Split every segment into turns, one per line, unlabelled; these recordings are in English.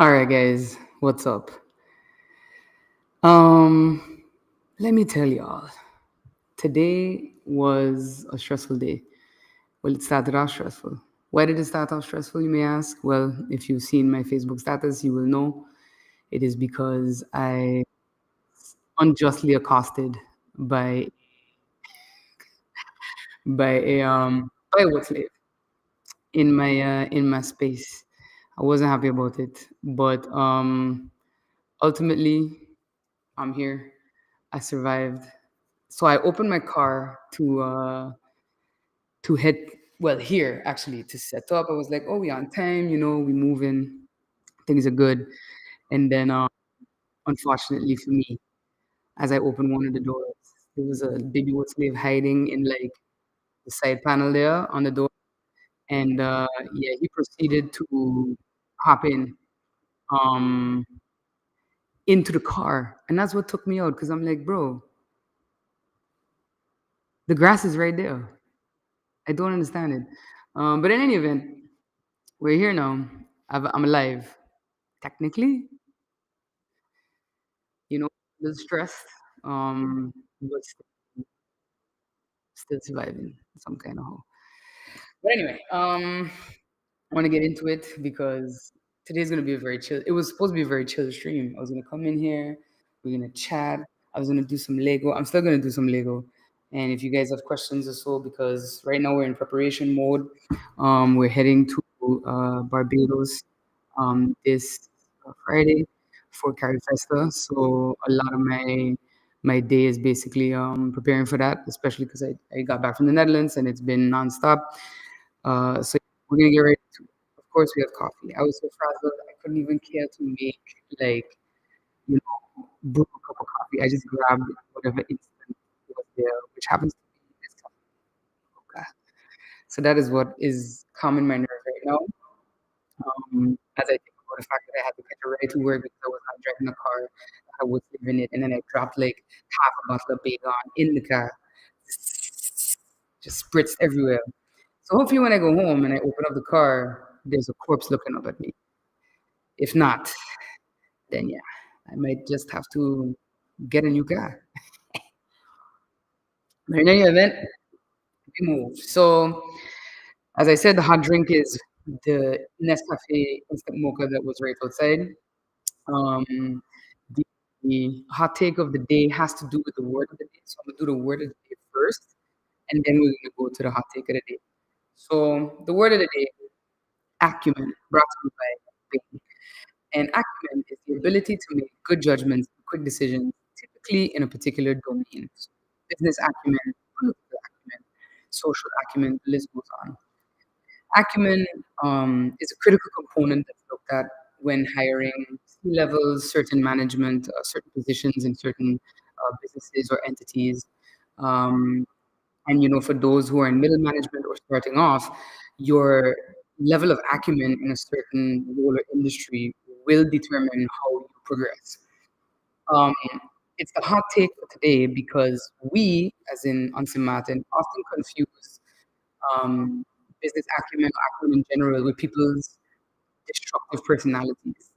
All right, guys, what's up? Um, Let me tell y'all. Today was a stressful day. Well, it started off stressful. Why did it start off stressful, you may ask? Well, if you've seen my Facebook status, you will know it is because I unjustly accosted by by a work slave in my space. I wasn't happy about it, but ultimately I'm here. I survived. So I opened my car to head here actually to set up. I was like, oh, we on time, we moving, things are good. And then unfortunately for me, as I opened one of the doors, there was a baby wood slave hiding in like the side panel there on the door. And yeah, he proceeded to hop in um into the car. And that's what took me out because I'm like, bro, the grass is right there. I don't understand it. But in any event, we're here now. I'm alive. Technically, a little stressed, but still surviving some kind of how. But anyway, I want to get into it because today's gonna be a very chill. It was supposed to be a very chill stream. I was gonna come in here, we're gonna chat. I was gonna do some Lego. I'm still gonna do some Lego. And if you guys have questions or so, because right now we're in preparation mode. We're heading to Barbados this Friday for CARIFESTA. So a lot of my day is basically preparing for that, especially because I got back from the Netherlands and it's been nonstop. So we're gonna get ready to. Of course, we have coffee. I was so frazzled, I couldn't even care to make like brew a cup of coffee. I just grabbed whatever instant was there, which happens to be this mocha. So that is what is calming my nerves right now. As I think about the fact that I had to catch a ride to work because I was not driving a car, I was leaving it, and then I dropped like half a bottle of Baygon in the car, just spritzed everywhere. So hopefully, when I go home and I open up the car, there's a corpse looking up at me. If not, then yeah, I might just have to get a new car. But in any event, we move. So, as I said, the hot drink is the Nescafe instant mocha that was right outside. Um, the, the hot take of the day has to do with the word of the day. So I'm gonna do the word of the day first, and then we're gonna go to the hot take of the day. So the word of the day, acumen, brought to you by Bain. And acumen is the ability to make good judgments and quick decisions, typically in a particular domain. So business acumen, political acumen, social acumen, the list goes on. Acumen is a critical component that's looked at when hiring C-levels, certain management, certain positions in certain businesses or entities. Um, and for those who are in middle management or starting off, your level of acumen in a certain role or industry will determine how you progress. Um, it's the hot take for today because we, as in Ansi Martin, often confuse um, business acumen or acumen in general with people's destructive personalities,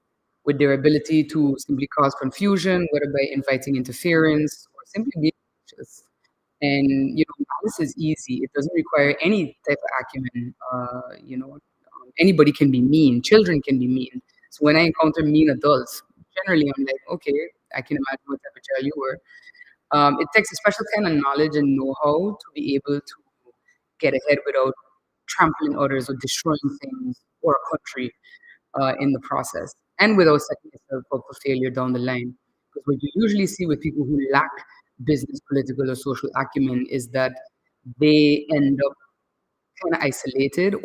with their ability to simply cause confusion, whether by inviting interference or simply being malicious. And malice is easy; it doesn't require any type of acumen. Anybody can be mean. Children can be mean. So when I encounter mean adults, generally I'm like, okay, I can imagine what type of child you were. It takes a special kind of knowledge and know-how to be able to get ahead without trampling others or destroying things or a country in the process, and without setting yourself up for failure down the line. Because what you usually see with people who lack business, political, or social acumen is that they end up kind of isolated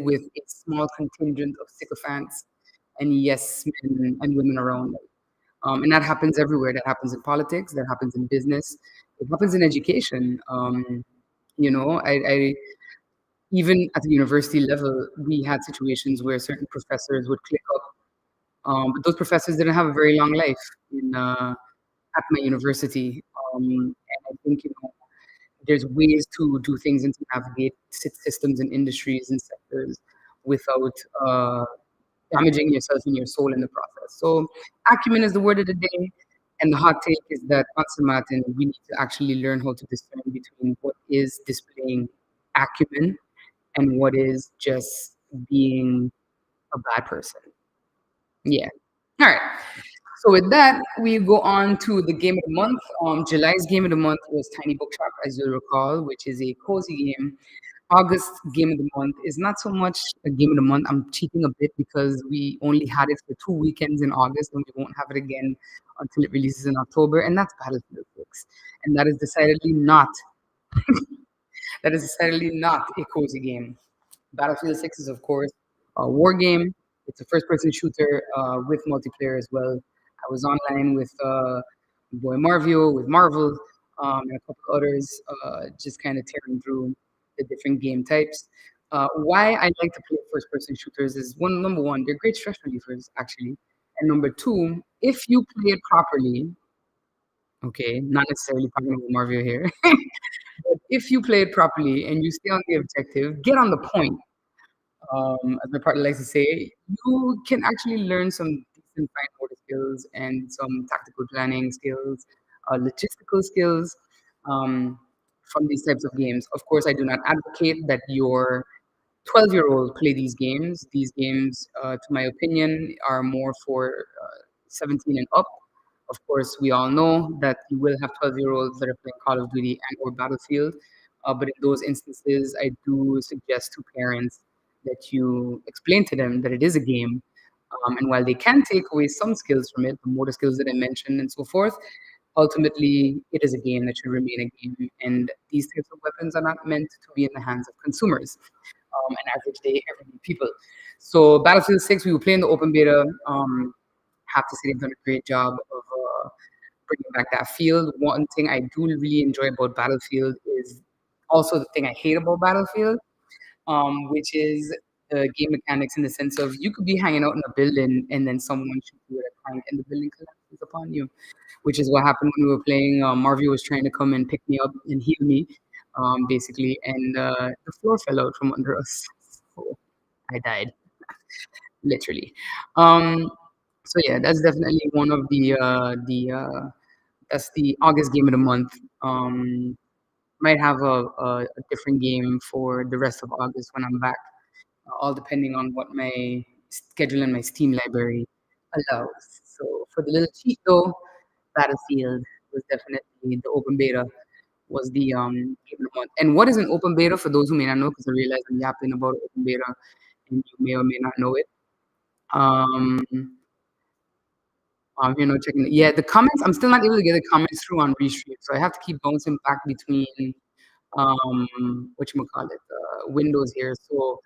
with a small contingent of sycophants and yes men and women around them. And that happens everywhere. That happens in politics. That happens in business. It happens in education. I even at the university level, we had situations where certain professors would click up, but those professors didn't have a very long life at my university. And I think there's ways to do things and to navigate systems and industries and sectors without damaging yourself and your soul in the process. So acumen is the word of the day. And the hot take is that on Martin, we need to actually learn how to discern between what is displaying acumen and what is just being a bad person. Yeah. All right. So with that, we go on to the game of the month. July's game of the month was Tiny Bookshop, as you'll recall, which is a cozy game. August game of the month is not so much a game of the month. I'm cheating a bit because we only had it for 2 weekends in August, and we won't have it again until it releases in October, and that's Battlefield 6. And that is decidedly not a cozy game. Battlefield 6 is, of course, a war game. It's a first person shooter with multiplayer as well. I was online with boy Marvio, with Marvel, and a couple others, just kind of tearing through the different game types. Why I like to play first person shooters is number one, they're great stress relievers, actually. And number two, if you play it properly, okay, not necessarily talking about Marvio here, but if you play it properly and you stay on the objective, get on the point, as my partner likes to say, you can actually learn some decent fine motor skills and some tactical planning skills, logistical skills um, from these types of games. Of course, I do not advocate that your 12-year-old play these games. These games, to my opinion, are more for 17 and up. Of course, we all know that you will have 12-year-olds that are playing Call of Duty and or Battlefield. But in those instances, I do suggest to parents that you explain to them that it is a game. And while they can take away some skills from it, the motor skills that I mentioned and so forth, ultimately it is a game that should remain a game. And these types of weapons are not meant to be in the hands of consumers, and average day everyday people. So Battlefield 6, we were playing the open beta. Have to say they've done a great job of bringing back that field. One thing I do really enjoy about Battlefield is also the thing I hate about Battlefield, which is the game mechanics in the sense of you could be hanging out in a building and then someone shoots you with a tank and the building collapses upon you, which is what happened when we were playing. Marvio was trying to come and pick me up and heal me, basically, and the floor fell out from under us. So I died, literally. Um, so yeah, that's definitely one of the that's the August game of the month. Might have a different game for the rest of August when I'm back, all depending on what my schedule and my Steam library allows. So for the little cheat though, Battlefield was definitely the open beta was the game of the month. And what is an open beta for those who may not know? Because I realize I'm yapping about open beta, and you may or may not know it. Um, checking. Yeah, the comments. I'm still not able to get the comments through on Restream, so I have to keep bouncing back between what you call it, windows here. So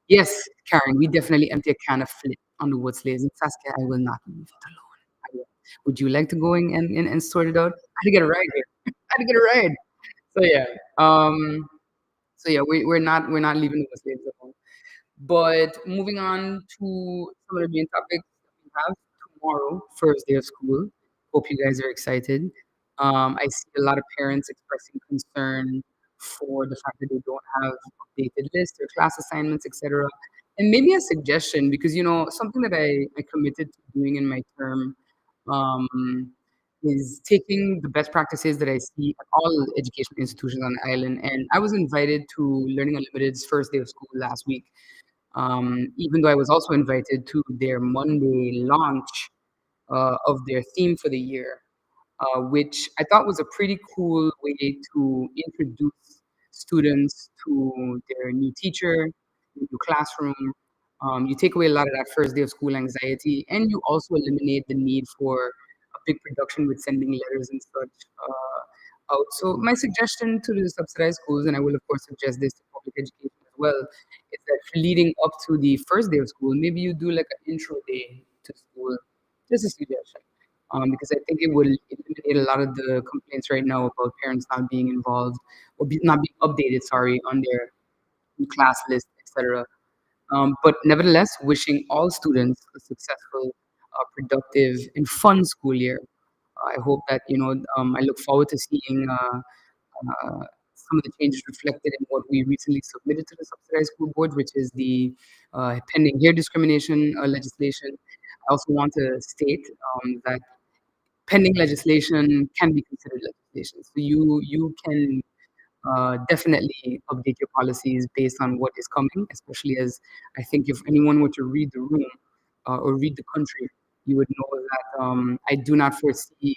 yes, Karen, we definitely empty a can of Flip on the wood slaves. And Saskia, I will not leave it alone. I will. Would you like to go in and sort it out? I had to get a ride here. I had to get a ride. So yeah. We're not leaving the wood slaves alone. But moving on to some of the main topics that we have tomorrow, first day of school. Hope you guys are excited. I see a lot of parents expressing concern for the fact that they don't have updated lists or class assignments, etc. And maybe a suggestion, because something that I committed to doing in my term um, is taking the best practices that I see at all educational institutions on the island. And I was invited to Learning Unlimited's first day of school last week, even though I was also invited to their Monday launch of their theme for the year, which I thought was a pretty cool way to introduce students to their new teacher, new classroom. You take away a lot of that first day of school anxiety, and you also eliminate the need for a big production with sending letters and such out. So my suggestion to the subsidized schools, and I will of course suggest this to public education as well, is that leading up to the first day of school, maybe you do like an intro day to school. Just a suggestion, because I think it will eliminate a lot of the complaints right now about parents not being involved or not being updated, sorry, on their class list, etc. But nevertheless, wishing all students a successful, productive, and fun school year. I hope that I look forward to seeing some of the changes reflected in what we recently submitted to the subsidized school board, which is the pending hair discrimination legislation. I also want to state that pending legislation can be considered legislation. So you can definitely update your policies based on what is coming, especially as I think if anyone were to read the room or read the country, you would know that I do not foresee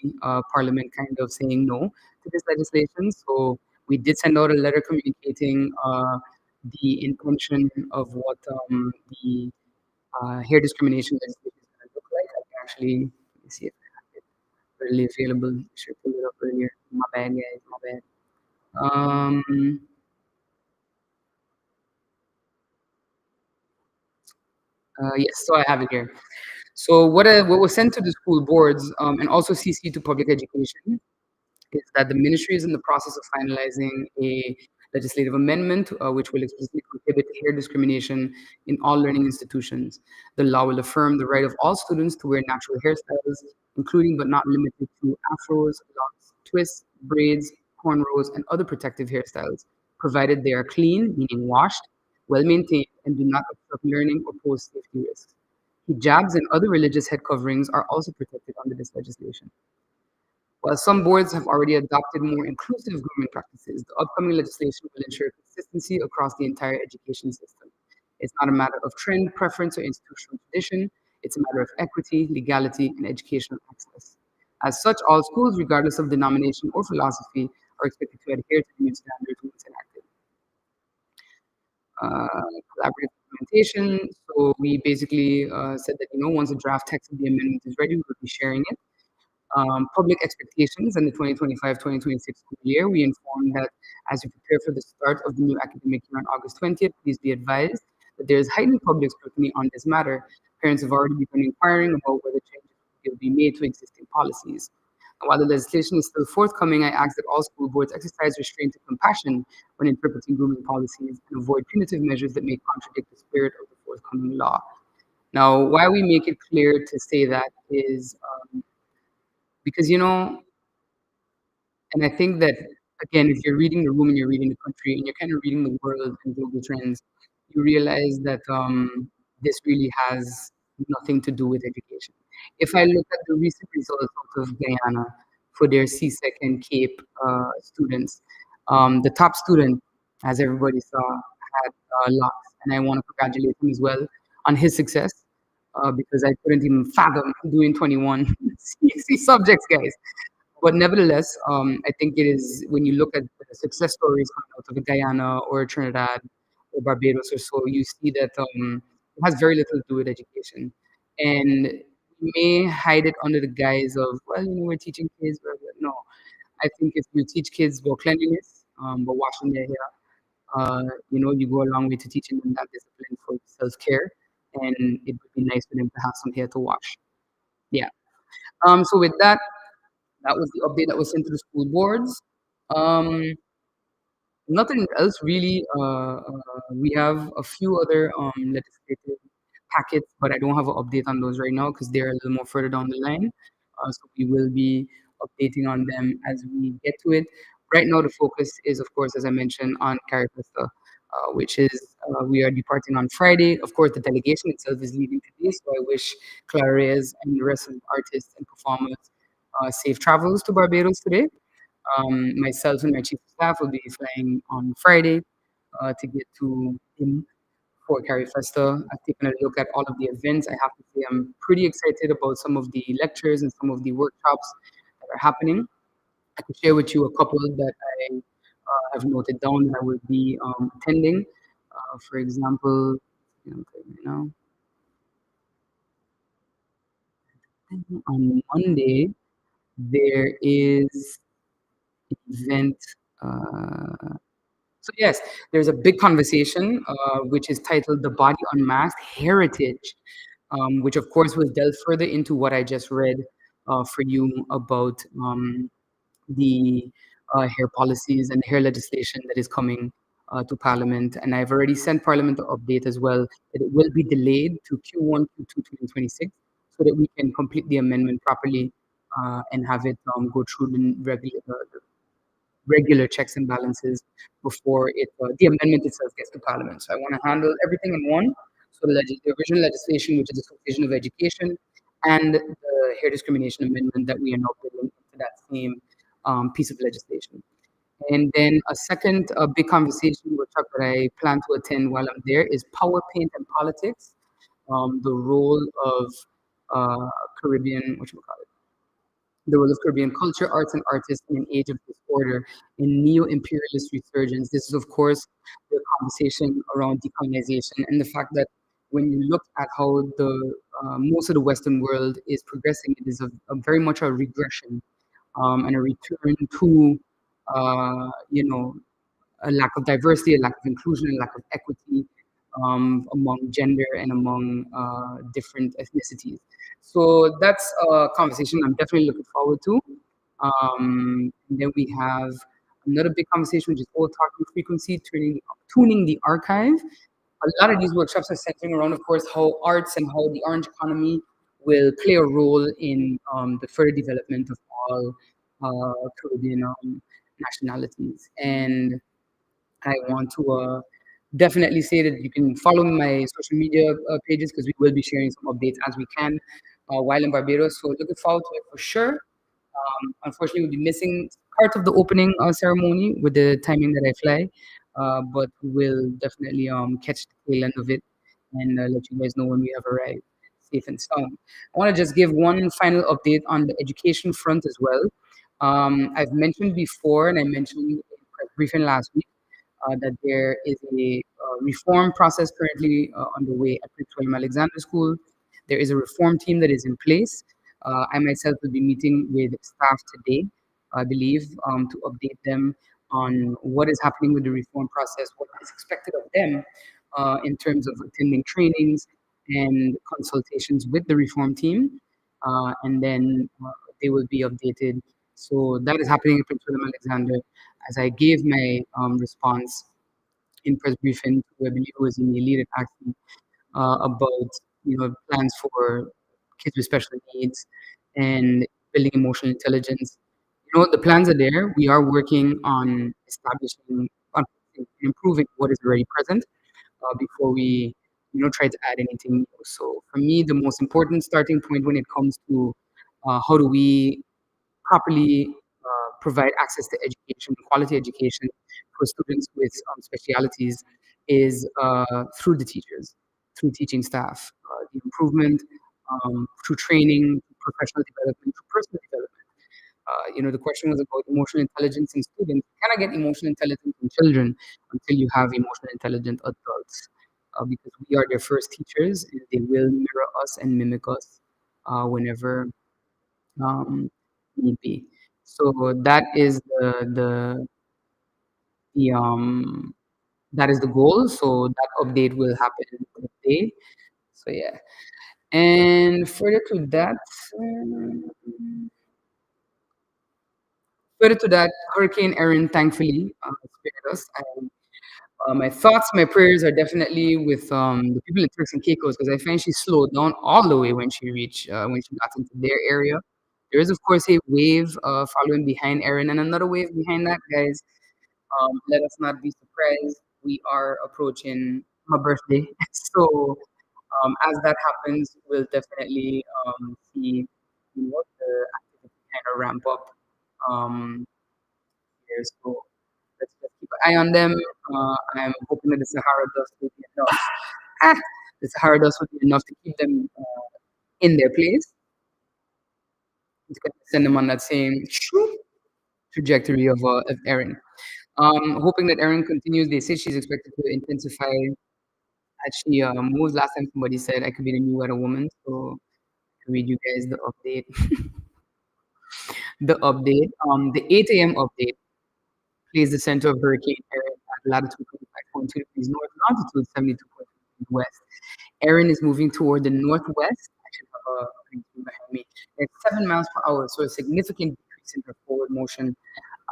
Parliament kind of saying no to this legislation. So we did send out a letter communicating the intention of what the hair discrimination legislation is going to look like. I can actually let me see if I have it readily available. I should pull it up earlier. My bad, guys. My bad. Yes, so I have it here. So what was sent to the school boards and also CC to public education is that the ministry is in the process of finalizing a legislative amendment which will explicitly prohibit hair discrimination in all learning institutions. The law will affirm the right of all students to wear natural hairstyles, including but not limited to afros, locks, twists, braids, cornrows, and other protective hairstyles, provided they are clean, meaning washed, well maintained, and do not obstruct learning or pose safety risks. Hijabs and other religious head coverings are also protected under this legislation. While some boards have already adopted more inclusive grooming practices, the upcoming legislation will ensure consistency across the entire education system. It's not a matter of trend, preference, or institutional tradition. It's a matter of equity, legality, and educational access. As such, all schools, regardless of denomination or philosophy, are expected to adhere to the new standards once enacted. Collaborative implementation. So we basically said that once the draft text of the amendment is ready, we will be sharing it. Public expectations in the 2025-2026 school year. We inform that as we prepare for the start of the new academic year on August 20th, please be advised that there is heightened public scrutiny on this matter. Parents have already begun inquiring about whether changes will be made to existing policies. And while the legislation is still forthcoming, I ask that all school boards exercise restraint and compassion when interpreting grooming policies and avoid punitive measures that may contradict the spirit of the forthcoming law. Now, why we make it clear to say that is because and I think that, again, if you're reading the room and you're reading the country and you're kind of reading the world and global trends, you realize that this really has nothing to do with education. If I look at the recent results out of Guyana for their CSEC and CAPE students, the top student, as everybody saw, had locks, and I want to congratulate him as well on his success because I couldn't even fathom doing 21 CXC subjects, guys. But nevertheless, I think it is when you look at the success stories coming out of Guyana or Trinidad or Barbados or so, you see that it has very little to do with education. And we may hide it under the guise of, well, we're teaching kids. Blah, blah. No, I think if you teach kids about cleanliness, about washing their hair, you go a long way to teaching them that discipline for self-care. And it would be nice for them to have some hair to wash. Yeah. So with that, that was the update that was sent to the school boards. Um, Nothing else really. We have a few other legislative packets, but I don't have an update on those right now because they're a little more further down the line. So we will be updating on them as we get to it. Right now, the focus is, of course, as I mentioned, on CARIFESTA, which is we are departing on Friday. Of course, the delegation itself is leaving today, so I wish Clariz and the rest of the artists and performers safe travels to Barbados today. Myself and my chief of staff will be flying on Friday to get to him for CARIFESTA. I've taken a look at all of the events. I have to say I'm pretty excited about some of the lectures and some of the workshops that are happening. I can share with you a couple that I have noted down that I will be attending. For example, on Monday, there is an event. Uh, So yes, there's a big conversation which is titled "The Body Unmasked: Heritage," which of course will delve further into what I just read for you about the hair policies and hair legislation that is coming to Parliament. And I've already sent Parliament an update as well that it will be delayed to Q1, Q2, 2026, so that we can complete the amendment properly and have it go through the regular. regular checks and balances before the amendment itself gets to Parliament. So I want to handle everything in one. So the original legislation, which is the Association of Education, and the hair discrimination amendment that we are now putting into that same piece of legislation. And then a second big conversation workshop that I plan to attend while I'm there is power, paint, and politics. The role of Caribbean, the role of Caribbean culture, arts, and artists in an age of disorder in neo-imperialist resurgence. This is, of course, the conversation around decolonization and the fact that when you look at how the most of the Western world is progressing, it is a very much a regression and a return to, you know, a lack of diversity, a lack of inclusion, a lack of equity among gender and among different ethnicities. So that's a conversation I'm definitely looking forward to. And then we have another big conversation, which is old talking frequency, tuning the archive. A lot of these workshops are centering around, of course, how arts and how the orange economy will play a role in the further development of all Caribbean nationalities. And I want to definitely say that you can follow my social media pages because we will be sharing some updates as we can while in Barbados. So looking forward to it for sure. Unfortunately, we'll be missing part of the opening ceremony with the timing that I fly, but we'll definitely catch the tail end of it and let you guys know when we have arrived safe and sound. I want to just give one final update on the education front as well. I've mentioned before, and I mentioned in a briefing last week, that there is a reform process currently underway at Prince William Alexander School. There is a reform team that is in place. I myself will be meeting with staff today, I believe, to update them on what is happening with the reform process, what is expected of them in terms of attending trainings and consultations with the reform team. And then they will be updated. So that is happening at Prince William Alexander. As I gave my response in press briefing to, I believe it was in the lead, asking about plans for kids with special needs and building emotional intelligence. The plans are there. We are working on establishing, on improving what is already present before we try to add anything new. So for me, the most important starting point when it comes to how do we properly provide access to education, quality education for students with specialities is through the teachers, through teaching staff, the improvement through training, professional development, through personal development. The question was about emotional intelligence in students. You cannot get emotional intelligence in children until you have emotional intelligent adults, because we are their first teachers, and they will mirror us and mimic us whenever um, need be. So that is the that is the goal. So that update will happen today. So yeah, and further to that, Hurricane Erin thankfully spared us. And my thoughts, my prayers are definitely with the people in Turks and Caicos because I find she slowed down all the way when she got into their area. There is, of course, a wave following behind Erin and another wave behind that, guys. Let us not be surprised. We are approaching my birthday. So as that happens, we'll definitely see the activity kind of ramp up here. So let's just keep an eye on them. I'm hoping that the Sahara dust will be enough. Ah, the Sahara dust will be enough to keep them in their place. It's going to send them on that same trajectory of Erin. Hoping that Erin continues. They say she's expected to intensify as she moves. Last time somebody said I could be the new weather woman, so I can read you guys the update. The 8 a.m. update plays the center of Hurricane Erin at latitude 25.2 degrees north, longitude 72.2 degrees west. Erin is moving toward the northwest. I should have a green screen behind me. It's 7 miles per hour, so a significant decrease in her forward motion.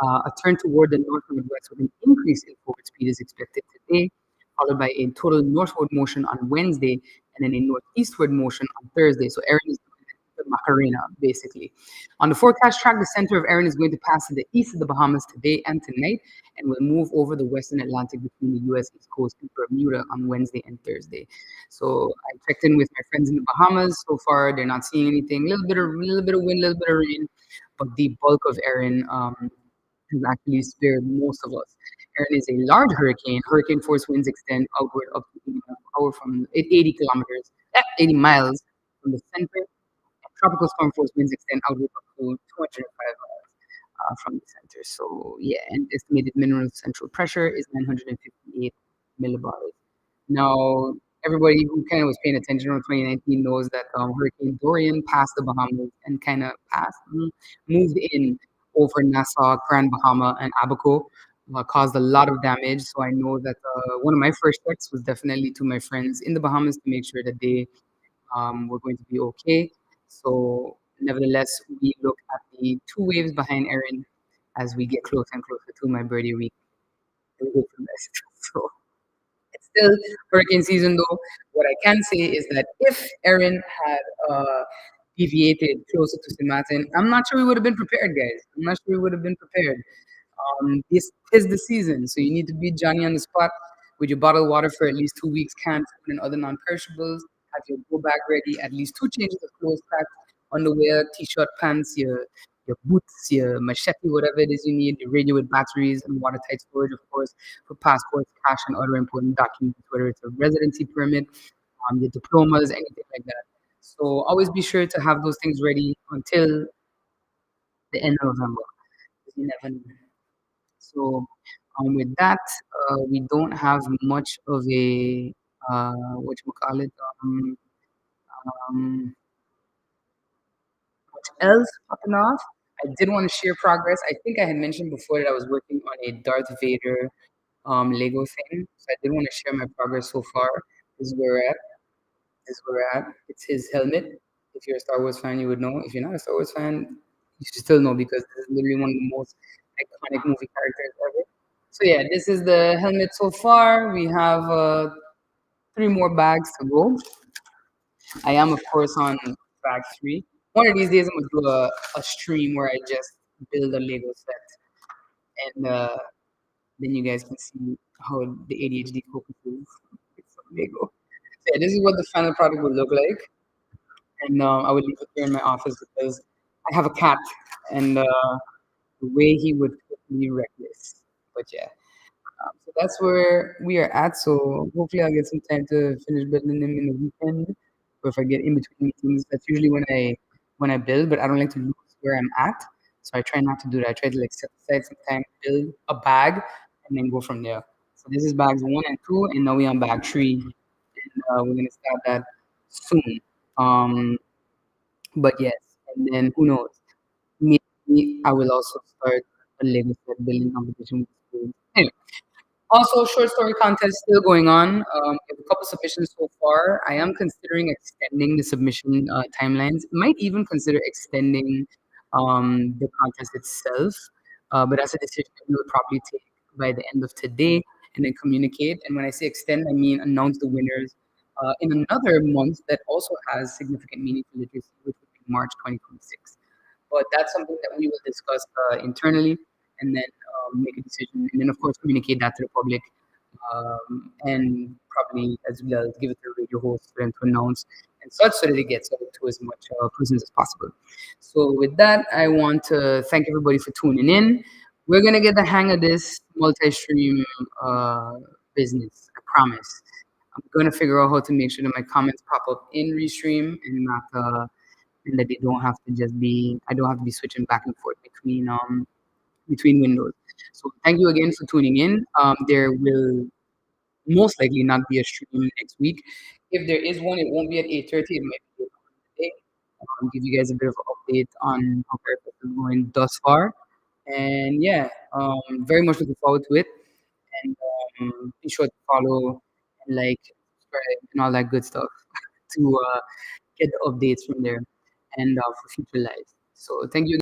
A turn toward the north northwest with an increase in forward speed is expected today, followed by a total northward motion on Wednesday and then a northeastward motion on Thursday. So Erin is doing Macarena, basically. On the forecast track, the center of Erin is going to pass to the east of the Bahamas today and tonight, and will move over the western Atlantic between the U.S. East Coast and Bermuda on Wednesday and Thursday. So I checked in with my friends in the Bahamas. So far, they're not seeing anything. Little bit of wind, little bit of rain, but the bulk of Erin has actually spared most of us. Erin is a large hurricane. Hurricane force winds extend outward up to 80 miles per hour from 80 kilometers, 80 miles from the center. And tropical storm force winds extend outward up to 205 miles from the center. So yeah, and estimated minimum central pressure is 958 millibars. Now, everybody who kind of was paying attention in 2019 knows that Hurricane Dorian passed the Bahamas and kind of moved in over Nassau, Grand Bahama, and Abaco, caused a lot of damage. So I know that one of my first checks was definitely to my friends in the Bahamas to make sure that they were going to be okay. So nevertheless, we look at the two waves behind Erin as we get closer and closer to my birthday week. And we hope for the best. So it's still hurricane season, though. What I can say is that if Erin had deviated closer to St. Martin, I'm not sure we would have been prepared, guys. I'm not sure we would have been prepared. This is the season, so you need to be Johnny on the spot with your bottled water for at least 2 weeks, canned food and other non-perishables. Have your go bag ready, at least two changes of clothes packed, underwear, t-shirt, pants, your boots, your machete, whatever it is you need, your radio with batteries and watertight storage, of course, for passports, cash, and other important documents, whether it's a residency permit, your diplomas, anything like that. So always be sure to have those things ready until the end of November. 'Cause you never know. So, with that, we don't have much of a what you call it, um, much else popping off. I did want to share progress. I think I had mentioned before that I was working on a Darth Vader Lego thing. So I did want to share my progress so far. This is where we're at. This is where we're at. It's his helmet. If you're a Star Wars fan, you would know. If you're not a Star Wars fan, you should still know because this is literally one of the most iconic movie characters ever. So yeah, this is the helmet so far. We have three more bags to go. I am of course on bag three. One of these days I'm gonna do a stream where I just build a Lego set and then you guys can see how the ADHD focuses. It's on Lego. So yeah, this is what the final product would look like. And I would leave it here in my office because I have a cat and the way he would be reckless. But yeah. So that's where we are at. So hopefully I'll get some time to finish building them in the weekend. Or if I get in between meetings, that's usually when I build, but I don't like to lose where I'm at. So I try not to do that. I try to like set aside some time, build a bag, and then go from there. So this is bags one and two, and now we're on bag three. And we're gonna start that soon. Um, but yes, and then who knows? Maybe I will also start a Lego set building competition with schools. Anyway, also, short story contest still going on. We have a couple submissions so far. I am considering extending the submission timelines. Might even consider extending the contest itself. But that's a decision that we will probably take by the end of today and then communicate. And when I say extend, I mean announce the winners in another month that also has significant meaning for literacy, which would be March 2026. But that's something that we will discuss internally and then make a decision. And then, of course, communicate that to the public and probably as well give it to the radio host for them to announce and such so that it gets out to as much persons as possible. So, with that, I want to thank everybody for tuning in. We're going to get the hang of this multi-stream business, I promise. I'm going to figure out how to make sure that my comments pop up in Restream and not and that they don't have to just be I don't have to be switching back and forth between windows. So thank you again for tuning in. There will most likely not be a stream next week. If there is one, it won't be at 8:30. It might be today. Give you guys a bit of an update on how CARIFESTA is going thus far. And yeah, very much looking forward to it. And be sure to follow and like, subscribe, and all that good stuff to get the updates from there and for future lives. So thank you.